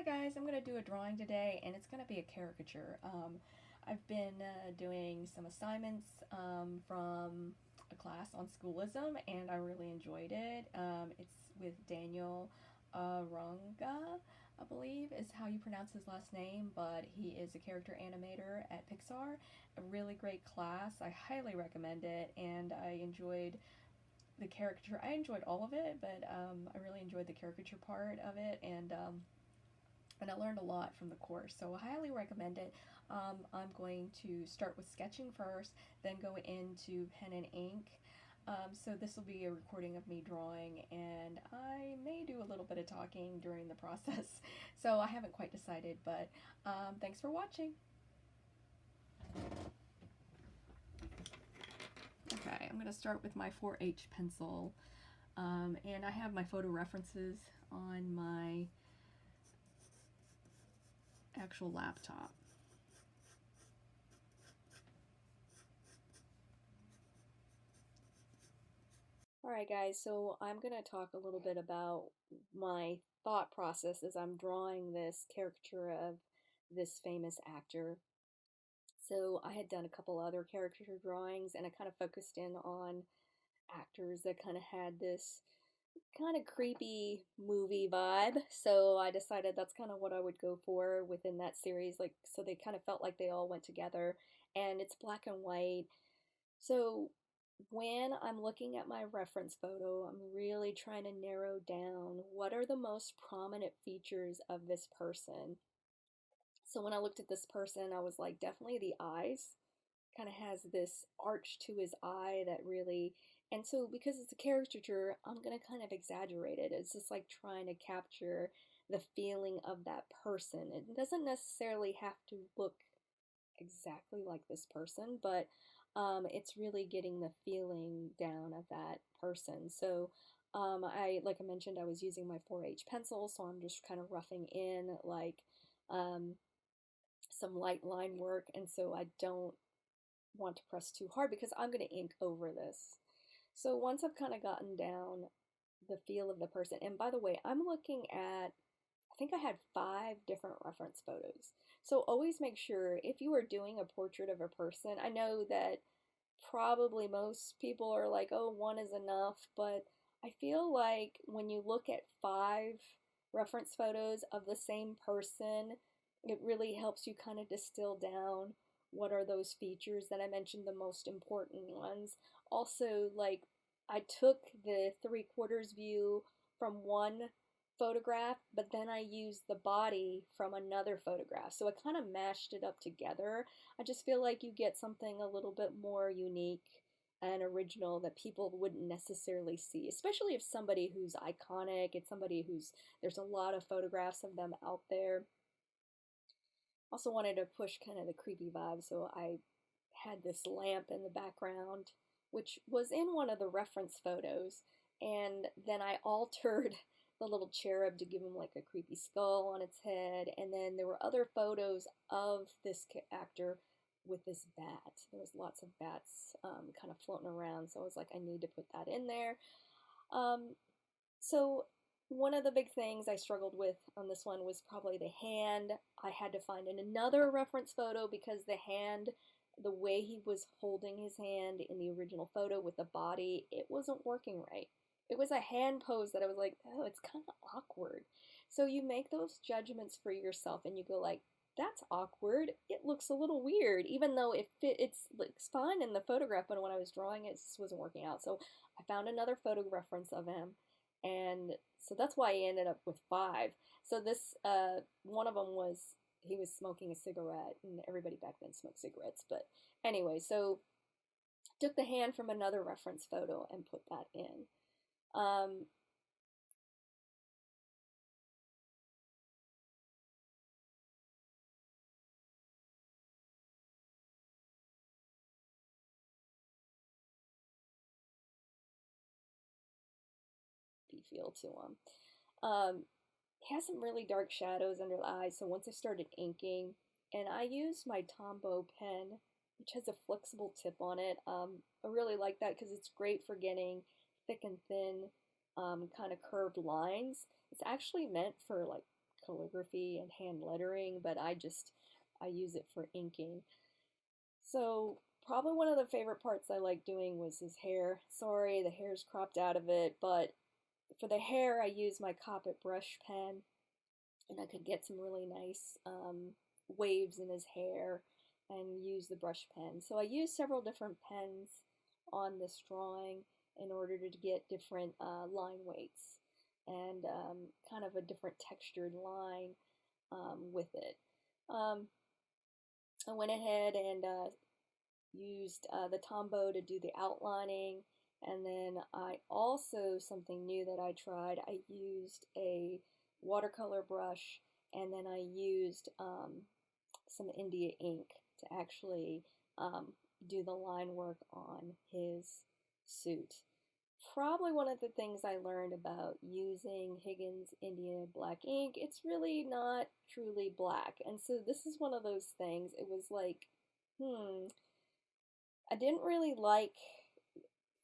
guys, I'm going to do a drawing today and it's going to be a caricature. I've been doing some assignments from a class on schoolism and I really enjoyed it. It's with Daniel Runga, I believe is how you pronounce his last name, but he is a character animator at Pixar. A really great class. I highly recommend it, and I enjoyed the caricature. I enjoyed all of it, but I really enjoyed the caricature part of it, and I learned a lot from the course, so I highly recommend it. I'm going to start with sketching first, then go into pen and ink. So this will be a recording of me drawing, and I may do a little bit of talking during the process. So I haven't quite decided, but thanks for watching. Okay, I'm going to start with my 4H pencil, and I have my photo references on my actual laptop. Alright guys, so I'm going to talk a little bit about my thought process as I'm drawing this caricature of this famous actor. So I had done a couple other caricature drawings and I kind of focused in on actors that kind of had this kind of creepy movie vibe. So I decided that's kind of what I would go for within that series, like so they kind of felt like they all went together, and it's black and white. So when I'm looking at my reference photo, I'm really trying to narrow down what are the most prominent features of this person. So when I looked at this person, I was like, definitely the eyes. Kind of has this arch to his eye that really, and so because it's a caricature, I'm going to kind of exaggerate it. It's just like trying to capture the feeling of that person. It doesn't necessarily have to look exactly like this person, but it's really getting the feeling down of that person. So like I mentioned, I was using my 4H pencil, so I'm just kind of roughing in like um, some light line work, and so I don't want to press too hard because I'm going to ink over this. So once I've kind of gotten down the feel of the person, and by the way, I'm looking at, I think I had 5 different reference photos. So always make sure if you are doing a portrait of a person, I know that probably most people are like, oh, one is enough, but I feel like when you look at 5 reference photos of the same person, it really helps you kind of distill down what are those features that I mentioned, the most important ones. Also, like, I took the 3/4 view from one photograph, but then I used the body from another photograph. So I kind of mashed it up together. I just feel like you get something a little bit more unique and original that people wouldn't necessarily see, especially if somebody who's iconic, it's somebody who's, there's a lot of photographs of them out there. Also wanted to push kind of the creepy vibe, so I had this lamp in the background, which was in one of the reference photos, and then I altered the little cherub to give him like a creepy skull on its head, and then there were other photos of this actor with this bat. There was lots of bats kind of floating around, so I was like, I need to put that in there. So one of the big things I struggled with on this one was probably the hand. I had to find another reference photo because the hand, the way he was holding his hand in the original photo with the body, it wasn't working right. It was a hand pose that I was like, oh, it's kind of awkward. So you make those judgments for yourself and you go like, that's awkward. It looks a little weird, even though it looks fine in the photograph, but when I was drawing it just wasn't working out. So I found another photo reference of him, and so that's why I ended up with 5. So this one of them was he was smoking a cigarette, and everybody back then smoked cigarettes. But anyway, so took the hand from another reference photo and put that in. Feel to him. He has some really dark shadows under the eyes, so once I started inking, and I used my Tombow pen, which has a flexible tip on it. I really like that because it's great for getting thick and thin kind of curved lines. It's actually meant for like calligraphy and hand lettering, but I use it for inking. So probably one of the favorite parts I like doing was his hair. Sorry, the hair's cropped out of it, but for the hair I use my Copic brush pen, and I could get some really nice waves in his hair and use the brush pen. So I used several different pens on this drawing in order to get different line weights and kind of a different textured line with it. Um, I went ahead and used the Tombow to do the outlining, and then I also, something new that I tried, I used a watercolor brush, and then I used some India ink to actually do the line work on his suit. Probably one of the things I learned about using Higgins India black ink, it's really not truly black. And so this is one of those things, it was like, I didn't really like,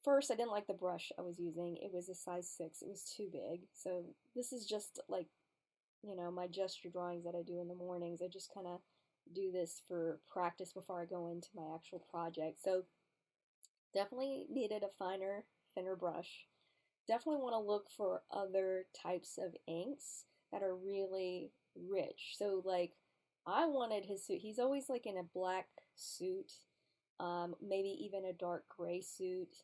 first I didn't like the brush I was using. It was a size 6, it was too big. So this is just like, my gesture drawings that I do in the mornings. I just kind of do this for practice before I go into my actual project. So definitely needed a thinner brush. Definitely want to look for other types of inks that are really rich. So like I wanted his suit. He's always like in a black suit, maybe even a dark gray suit.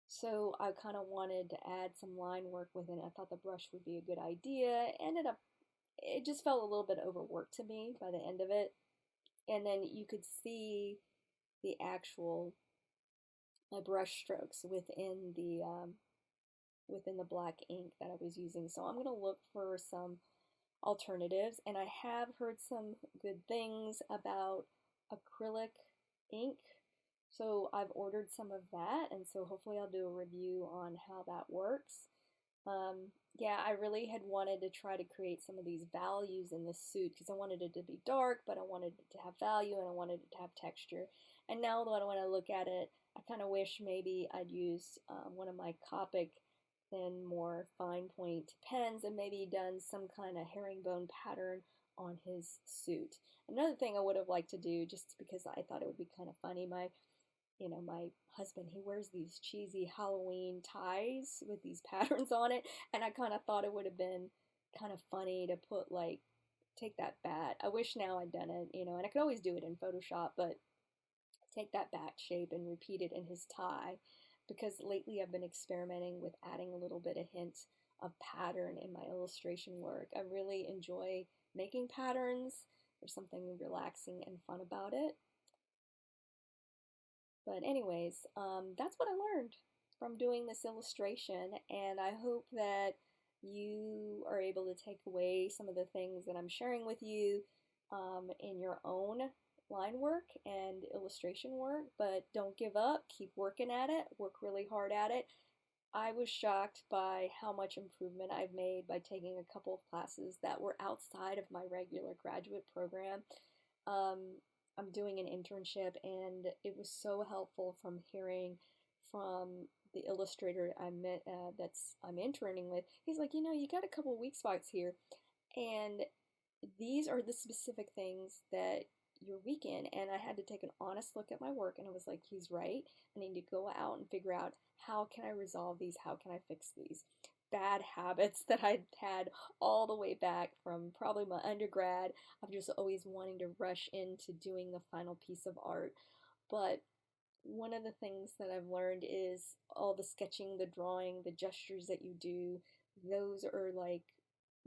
So I kind of wanted to add some line work with it. I thought the brush would be a good idea. It just felt a little bit overworked to me by the end of it. And then you could see the actual my brush strokes within the black ink that I was using. So I'm going to look for some alternatives, and I have heard some good things about acrylic ink. So I've ordered some of that, and so hopefully I'll do a review on how that works. Yeah, I really had wanted to try to create some of these values in the suit because I wanted it to be dark, but I wanted it to have value and I wanted it to have texture. And now that when I look at it, I kind of wish maybe I'd used one of my Copic thin, more fine point pens and maybe done some kind of herringbone pattern on his suit. Another thing I would have liked to do, just because I thought it would be kind of funny, my husband, he wears these cheesy Halloween ties with these patterns on it, and I kind of thought it would have been kind of funny to put like, take that bat. I wish now I'd done it, and I could always do it in Photoshop, but take that bat shape and repeat it in his tie, because lately I've been experimenting with adding a little bit of hint of pattern in my illustration work. I really enjoy making patterns. There's something relaxing and fun about it. But anyways, that's what I learned from doing this illustration, and I hope that you are able to take away some of the things that I'm sharing with you in your own line work and illustration work. But don't give up, keep working at it, work really hard at it. I was shocked by how much improvement I've made by taking a couple of classes that were outside of my regular graduate program. I'm doing an internship, and it was so helpful from hearing from the illustrator I'm interning with. He's like, you got a couple of weak spots here, and these are the specific things that you're weak in. And I had to take an honest look at my work, and I was like, he's right. I need to go out and figure out, how can I resolve these? How can I fix these bad habits that I'd had all the way back from probably my undergrad, of just always wanting to rush into doing the final piece of art. But one of the things that I've learned is all the sketching, the drawing, the gestures that you do, those are like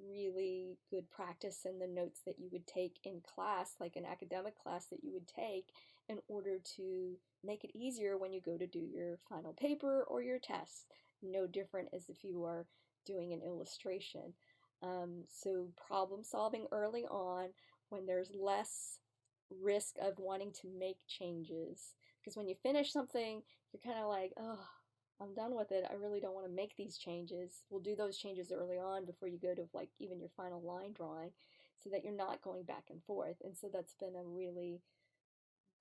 really good practice, and the notes that you would take in class, like an academic class that you would take, in order to make it easier when you go to do your final paper or your test. No different as if you are doing an illustration. So problem solving early on, when there's less risk of wanting to make changes. Because when you finish something, you're kind of like, oh, I'm done with it. I really don't want to make these changes. We'll do those changes early on before you go to like even your final line drawing, so that you're not going back and forth. And so that's been a really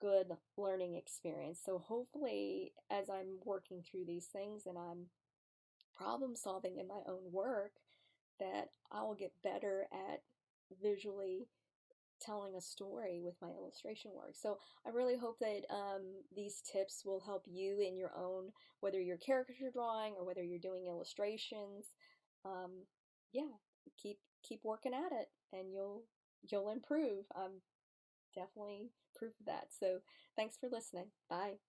good learning experience. So hopefully, as I'm working through these things and I'm problem solving in my own work, that I will get better at visually telling a story with my illustration work. So I really hope that these tips will help you in your own, whether you're caricature drawing or whether you're doing illustrations. Um, yeah, keep working at it, and you'll improve. I'm definitely proof of that. So thanks for listening. Bye.